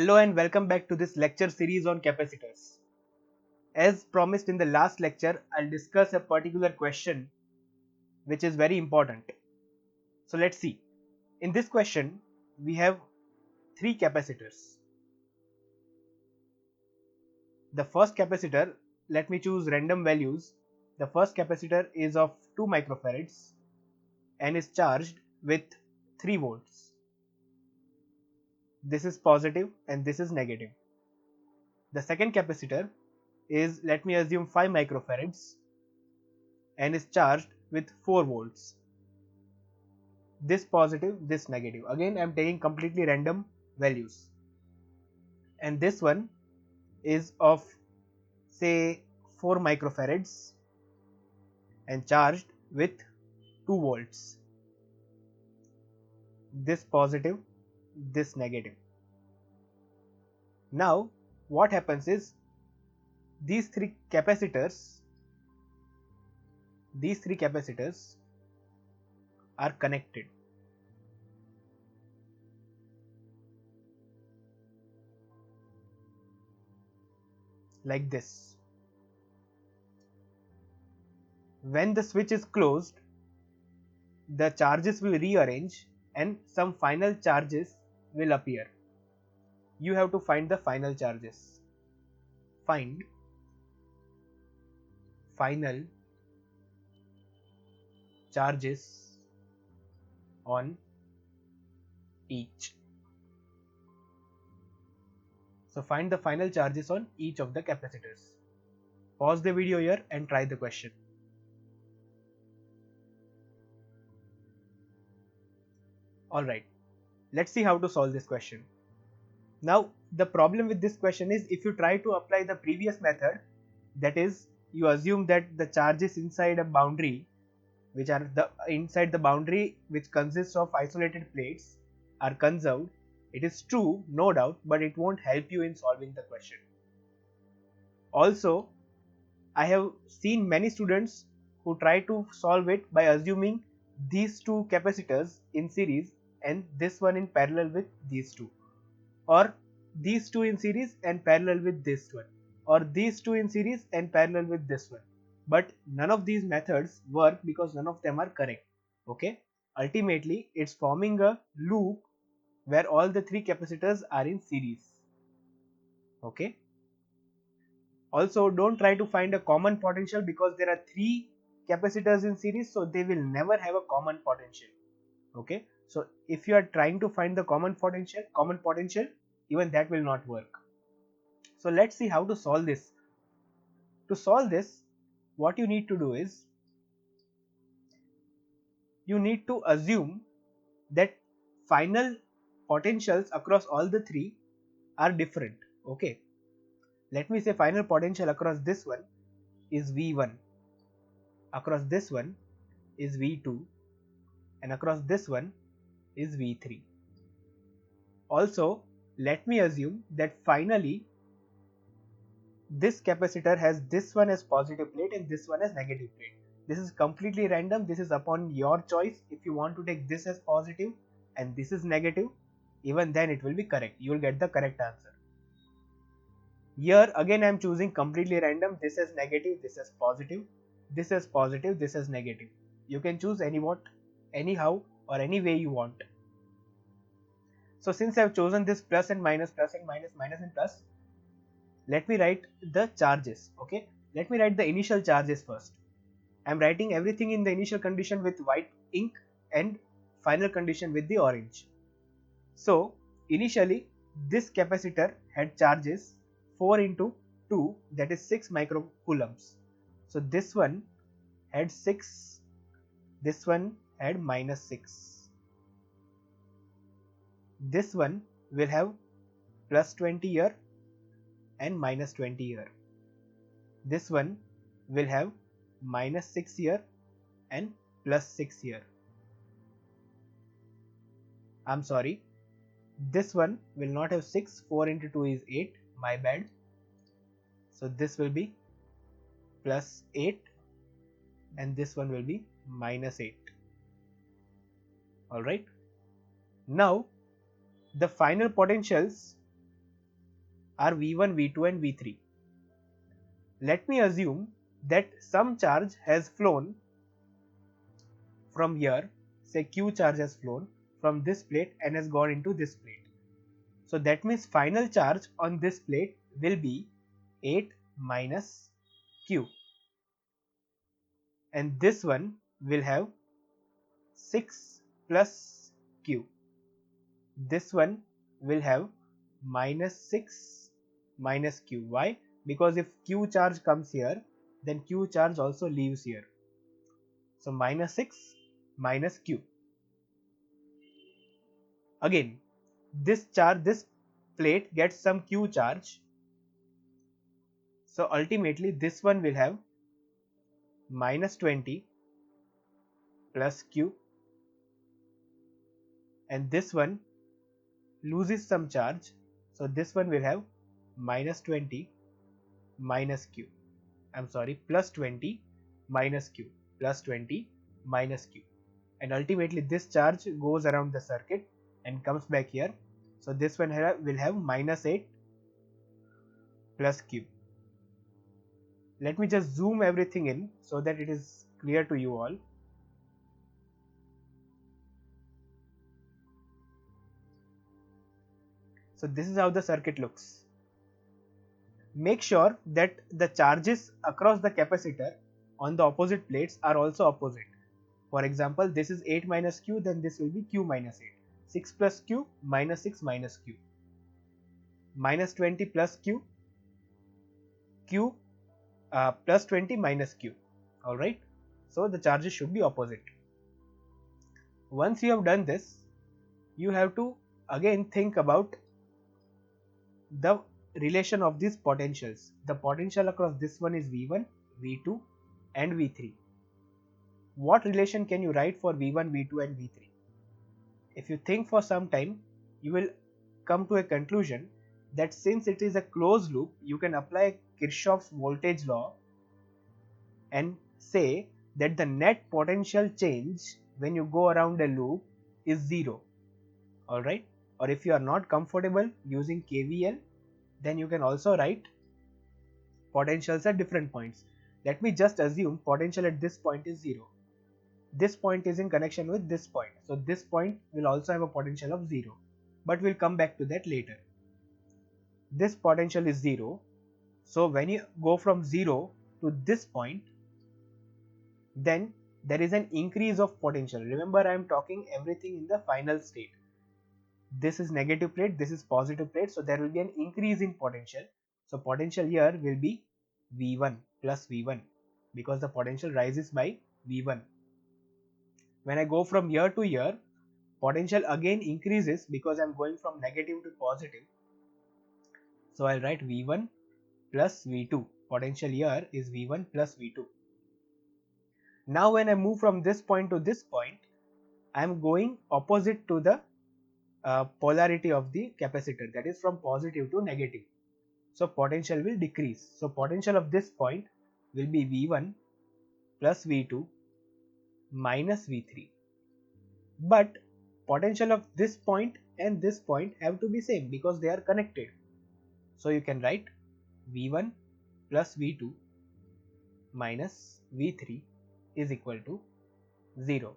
Hello and welcome back to this lecture series on capacitors. As promised in the last lecture, I'll discuss a particular question which is very important. So let's see. In this question, we have three capacitors. The first capacitor, let me choose random values. The first capacitor is of 2 microfarads and is charged with 3 volts. This is positive and this is negative. The second capacitor is, let me assume, 5 microfarads and is charged with 4 volts. This positive, this negative. Again, I am taking completely random values. And this one is of, say, 4 microfarads and charged with 2 volts. This positive, this negative. Now, what happens is these three capacitors are connected. Like this. When the switch is closed, the charges will rearrange and some final charges will appear. You have to find the final charges. Find final charges on each. So find the final charges on each of the capacitors. Pause the video here and try the question. Alright, let's see how to solve this question. Now, the problem with this question is if you try to apply the previous method, that is, you assume that the charges inside a boundary, which are inside the boundary which consists of isolated plates, are conserved. It is true, no doubt, but it won't help you in solving the question. Also, I have seen many students who try to solve it by assuming these two capacitors in series and this one in parallel with these two, or these two in series and parallel with this one, or these two in series and parallel with this one. But none of these methods work because none of them are correct. Okay, ultimately it's forming a loop where all the three capacitors are in series. Okay, also don't try to find a common potential because there are three capacitors in series, so they will never have a common potential. Okay, so if you are trying to find the common potential, even that will not work. So let's see how to solve this. To solve this, what you need to do is you need to assume that final potentials across all the three are different. Okay, let me say final potential across this one is V1, across this one is V2, and across this one is V3. Also, let me assume that finally this capacitor has this one as positive plate and this one as negative plate. This is completely random. This is upon your choice. If you want to take this as positive and this is negative, even then it will be correct. You will get the correct answer. Here again I am choosing completely random. This is negative, this is positive, this is positive, this is negative. You can choose anyhow or any way you want. So since I have chosen this plus and minus, minus and plus, let me write the charges. Okay, let me write the initial charges first. I am writing everything in the initial condition with white ink and final condition with the orange. So initially this capacitor had charges 4 into 2, that is 6 microcoulombs. So this one had 6, this one had minus 6. This one will have plus 20 here and minus 20 here. This one will have minus 6 here and plus 6 here. I'm sorry, this one will not have 6, 4 into 2 is 8, my bad. So this will be plus 8 and this one will be minus 8. Alright, now the final potentials are V1, V2 and V3. Let me assume that some charge has flown from here, say Q charge has flown from this plate and has gone into this plate. So that means final charge on this plate will be 8 minus Q, and this one will have 6 plus Q. This one will have minus 6 minus Q. Why? Because if Q charge comes here, then Q charge also leaves here. So minus 6 minus Q. Again, this plate gets some Q charge. So ultimately this one will have minus 20 plus Q, and this one loses some charge. So this one will have minus 20 minus Q. I'm sorry, plus 20 minus Q, plus 20 minus Q. And ultimately this charge goes around the circuit and comes back here. So this one will have minus 8 plus Q. Let me just zoom everything in so that it is clear to you all. So this is how the circuit looks. Make sure that the charges across the capacitor on the opposite plates are also opposite. For example, this is 8 minus Q, then this will be Q minus 8. 6 plus Q minus 6 minus Q. Minus 20 plus Q, Q plus 20 minus Q. Alright, so the charges should be opposite. Once you have done this, you have to again think about the relation of these potentials. The potential across this one is V1, V2 and V3. What relation can you write for V1, V2 and V3? If you think for some time, you will come to a conclusion that since it is a closed loop, you can apply Kirchhoff's voltage law and say that the net potential change when you go around a loop is 0. Alright, or if you are not comfortable using KVL, then you can also write potentials at different points. Let me just assume potential at this point is 0. This point is in connection with this point, so this point will also have a potential of 0, but we'll come back to that later. This potential is 0, so when you go from 0 to this point, then there is an increase of potential. Remember, I am talking everything in the final state. This is negative plate, this is positive plate, so there will be an increase in potential. So potential here will be V1 plus V1 because the potential rises by V1. When I go from here to here, potential again increases because I am going from negative to positive. So I'll write V1 plus V2. Potential here is V1 plus V2. Now when I move from this point to this point, I am going opposite to the polarity of the capacitor, that is from positive to negative. So potential will decrease. So potential of this point will be V1 plus V2 minus V3. But potential of this point and this point have to be same because they are connected. So you can write V1 plus V2 minus V3 is equal to 0.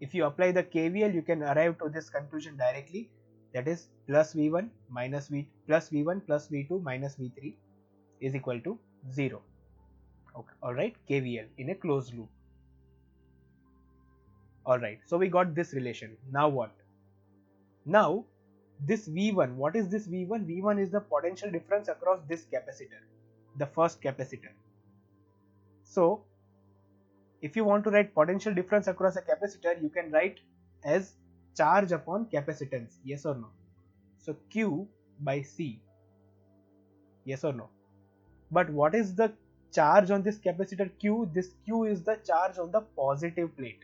If you apply the KVL, you can arrive to this conclusion directly, that is plus V1 minus plus V1 plus V2 minus V3 is equal to 0. Okay. Alright, KVL in a closed loop. Alright, so we got this relation. Now what? Now this V1, what is this V1? V1 is the potential difference across this capacitor, the first capacitor. So if you want to write potential difference across a capacitor, you can write as charge upon capacitance, yes or no? So Q by C, yes or no? But what is the charge on this capacitor Q? This Q is the charge on the positive plate.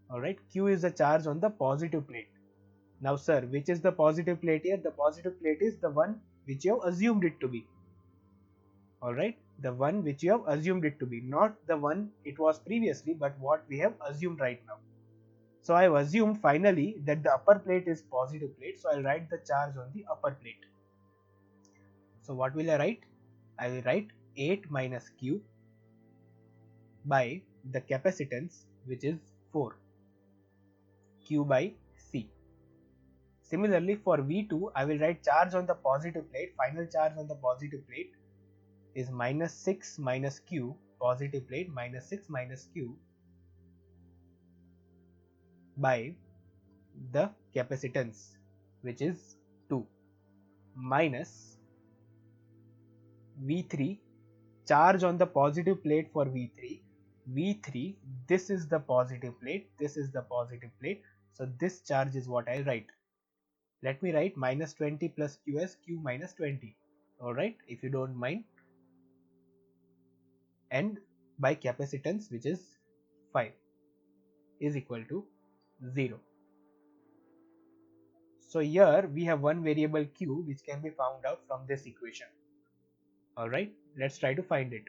Alright, Q is the charge on the positive plate. Now sir, which is the positive plate here? The positive plate is the one which you have assumed it to be. Alright, the one which you have assumed it to be, not the one it was previously, but what we have assumed right now. So I have assumed finally that the upper plate is positive plate, so I'll write the charge on the upper plate. So what will I write? I will write 8 minus Q by the capacitance, which is 4, Q by C. Similarly, for V2, I will write charge on the positive plate. Final charge on the positive plate is minus 6 minus Q, positive plate minus 6 minus Q by the capacitance, which is 2, minus V3, charge on the positive plate for V3. V3, this is the positive plate, this is the positive plate. So this charge is what I write. Let me write minus 20 plus Q as Q minus 20. Alright, if you don't mind. And by capacitance, which is 5, is equal to 0. So here we have one variable Q which can be found out from this equation. Alright, let's try to find it.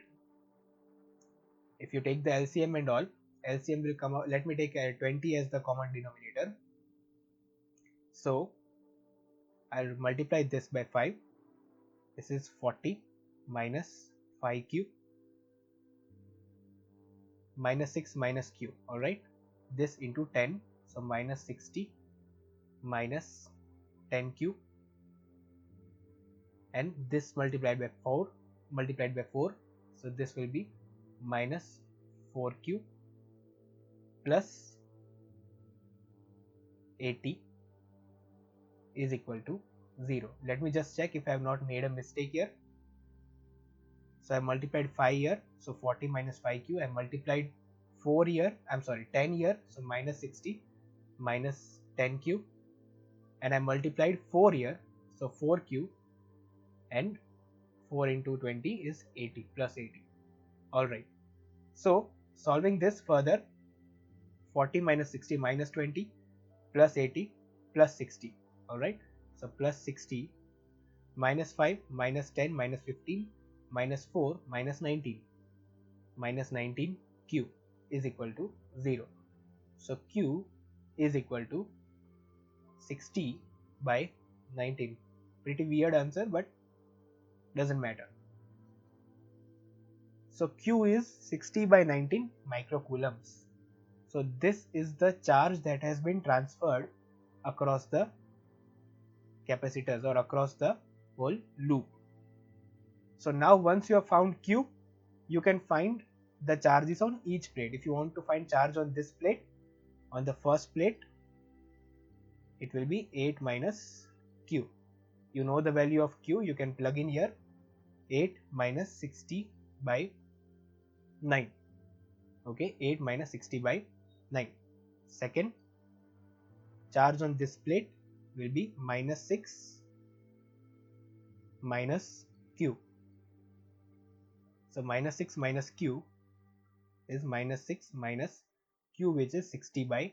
If you take the LCM and all, LCM will come out. Let me take 20 as the common denominator. So I'll multiply this by 5. This is 40 minus 5Q minus 6 minus Q. Alright, this into 10. So minus 60 minus 10Q, and this multiplied by 4, so this will be minus 4Q plus 80 is equal to 0. Let me just check if I have not made a mistake here. So I multiplied 5 here, so 40 minus 5Q. I multiplied 4 here, 10 here, so minus 60 minus 10Q, and I multiplied 4 here, so 4Q, and 4 into 20 is 80 plus 80. Alright, so solving this further, 40 minus 60 minus 20 plus 80 plus 60. Alright, so plus 60 minus 5 minus 10 minus 15 minus 4 minus 19 Q is equal to 0. So Q is equal to 60 by 19. Pretty weird answer, but doesn't matter. So Q is 60 by 19 microcoulombs. So this is the charge that has been transferred across the capacitors or across the whole loop. So now once you have found Q, you can find the charges on each plate. If you want to find charge on this plate, on the first plate, it will be 8 minus Q. You know the value of Q, you can plug in here, 8 minus 60 by 9. Okay, 8 minus 60 by 9. Second, charge on this plate will be minus 6 minus Q. So minus 6 minus Q is minus 6 minus Q, which is 60 by,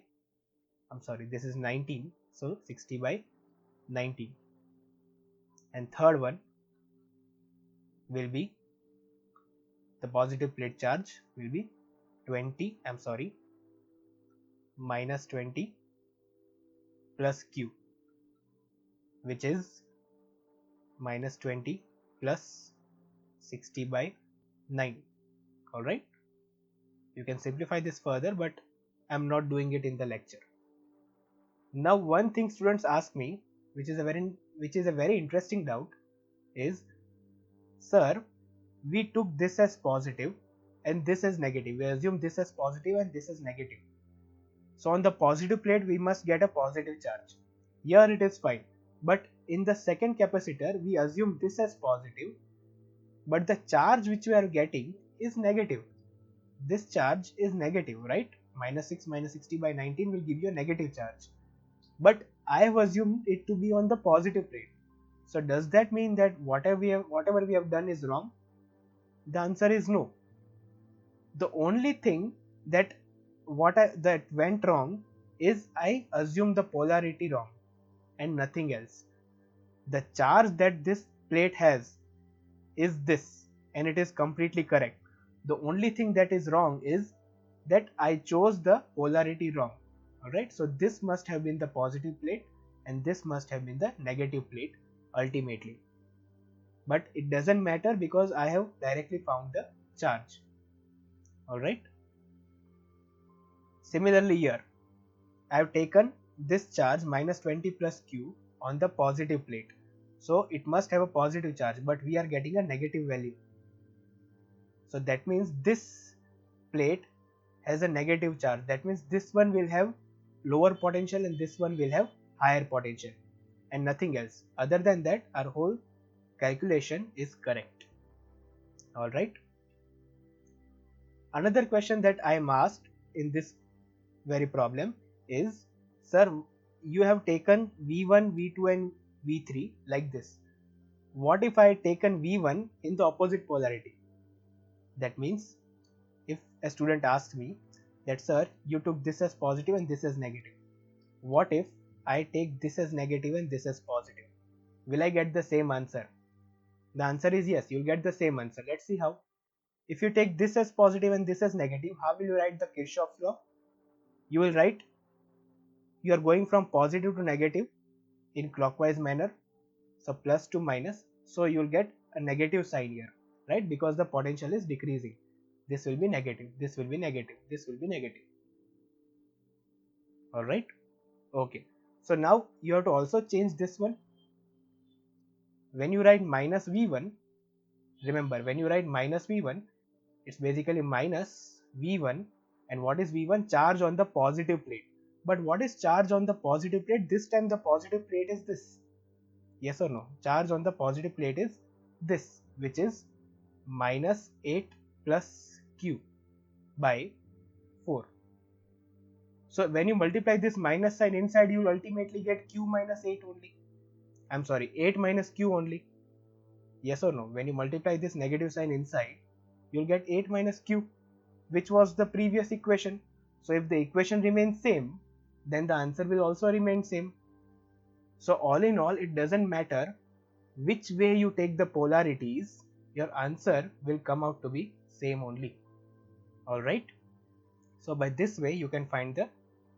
this is 19, so 60 by 19. And third one will be, the positive plate charge will be 20, minus 20 plus Q, which is minus 20 plus 60 by 9. Alright, you can simplify this further, but I'm not doing it in the lecture. Now one thing students ask me, which is a very interesting doubt, is, sir, we took this as positive and this as negative. We assume this as positive and this as negative. So on the positive plate we must get a positive charge. Here it is fine, but in the second capacitor we assume this as positive, but the charge which we are getting is negative. This charge is negative, right? Minus 6 minus 60 by 19 will give you a negative charge, but I have assumed it to be on the positive plate. So does that mean that whatever we have done is wrong? The answer is no. The only thing that went wrong is I assumed the polarity wrong and nothing else. The charge that this plate has is this, and it is completely correct. The only thing that is wrong is that I chose the polarity wrong. Alright, so this must have been the positive plate and this must have been the negative plate ultimately. but it doesn't matter because I have directly found the charge. Alright. Similarly here, I have taken this charge minus 20 plus q on the positive plate. So it must have a positive charge, but we are getting a negative value. So that means this plate has a negative charge. That means this one will have lower potential and this one will have higher potential, and nothing else. Other than that, our whole calculation is correct. Alright. Another question that I am asked in this very problem is, sir, you have taken V1, V2 and V3 like this. What if I taken V1 in the opposite polarity? That means if a student asks me that, sir, you took this as positive and this as negative. What if I take this as negative and this as positive? Will I get the same answer? The answer is yes, you'll get the same answer. Let's see how. If you take this as positive and this as negative, how will you write the Kirchhoff's law? You will write, you are going from positive to negative in clockwise manner, so plus to minus, so you will get a negative sign here, right? Because the potential is decreasing. This will be negative, this will be negative, this will be negative. Alright, okay. So now you have to also change this one. When you write minus V1, remember when you write minus V1, it's basically minus V1, and what is V1? Charge on the positive plate. But what is charge on the positive plate? This time the positive plate is this. Yes or no? Charge on the positive plate is this, which is minus 8 plus q by 4. So when you multiply this minus sign inside, you will ultimately get q minus 8 only. I'm sorry, 8 minus q only. Yes or no? When you multiply this negative sign inside, you'll get 8 minus q, which was the previous equation. So if the equation remains same, then the answer will also remain same. So all in all, it doesn't matter which way you take the polarities, your answer will come out to be same only. Alright. So by this way you can find the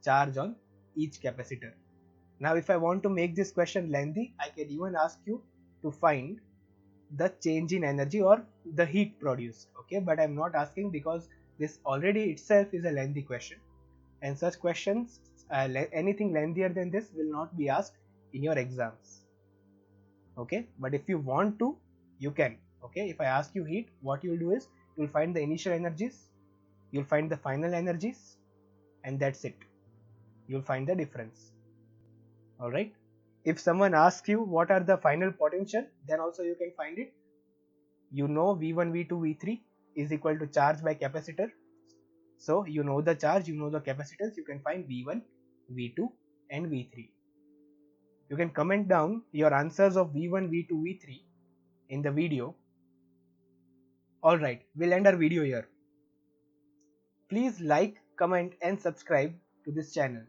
charge on each capacitor. Now if I want to make this question lengthy, I can even ask you to find the change in energy or the heat produced. Okay, but I'm not asking because this already itself is a lengthy question, and such questions, anything lengthier than this will not be asked in your exams. Okay, but if you want to, you can. Okay, if I ask you heat, what you'll do is you'll find the initial energies, you'll find the final energies, and that's it. You'll find the difference. Alright. If someone asks you what are the final potential, then also you can find it. You know V1, V2, V3 is equal to charge by capacitor. So you know the charge, you know the capacitance, you can find V1, V2 and V3. You can comment down your answers of V1, V2, V3 in the video. Alright, we'll end our video here. Please like, comment and subscribe to this channel.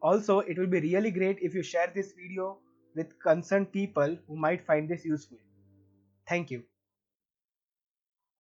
Also, it will be really great if you share this video with concerned people who might find this useful. Thank you.